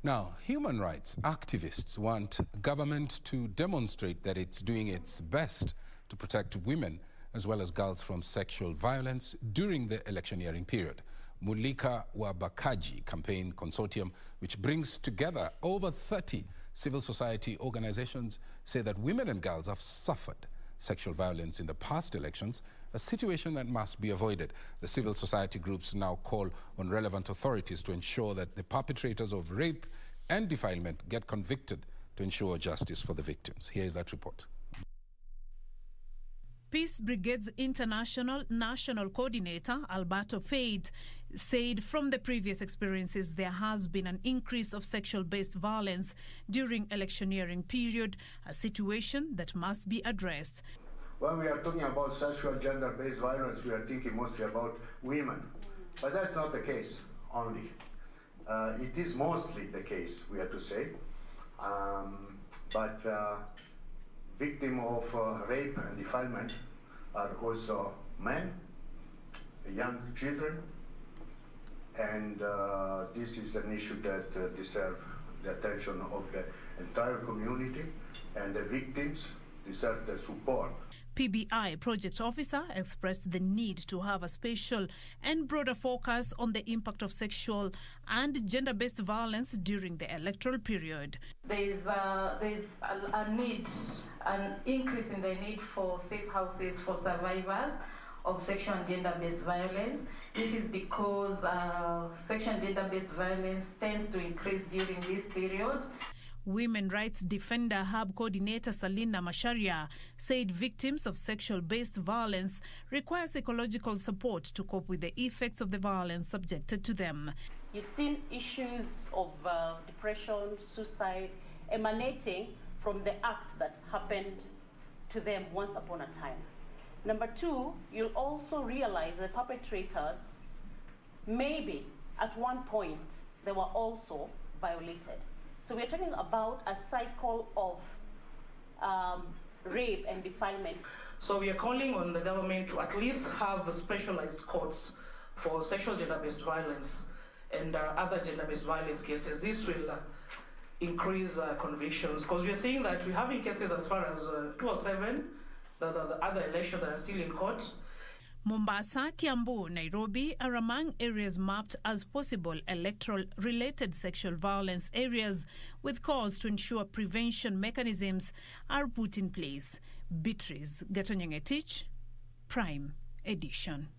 Now, human rights activists want government to demonstrate that it's doing its best to protect women as well as girls from sexual violence during the electioneering period. Mulika Wabakaji Campaign Consortium, which brings together over 30 civil society organizations, say that women and girls have suffered sexual violence in the past elections, a situation that must be avoided. The civil society groups now call on relevant authorities to ensure that the perpetrators of rape and defilement get convicted to ensure justice for the victims. Here is that report. Peace Brigade's International National Coordinator, Alberto Fade, said from the previous experiences there has been an increase of sexual-based violence during electioneering period, a situation that must be addressed. When we are talking about sexual gender-based violence, we are thinking mostly about women. But that's not the case only. It is mostly the case, we have to say. Victims of rape and defilement are also men, young children, and this is an issue that deserves the attention of the entire community, and the victims deserve the support. PBI project officer expressed the need to have a special and broader focus on the impact of sexual and gender-based violence during the electoral period. There's a need, an increase in the need for safe houses for survivors of sexual and gender-based violence. This is because sexual and gender-based violence tends to increase during this period. Women Rights Defender Hub Coordinator Salina Masharia said victims of sexual-based violence require psychological support to cope with the effects of the violence subjected to them. You've seen issues of depression, suicide emanating from the act that happened to them once upon a time. Number two, you'll also realize the perpetrators, maybe at one point, they were also violated. So we're talking about a cycle of rape and defilement. So we are calling on the government to at least have specialized courts for sexual gender-based violence and other gender-based violence cases. This will increase convictions, because we're seeing that we're having cases as far as 207, the other elections that are still in court. Mombasa, Kiambu, Nairobi are among areas mapped as possible electoral-related sexual violence areas, with calls to ensure prevention mechanisms are put in place. Beatrice Gatonyangetich, Prime Edition.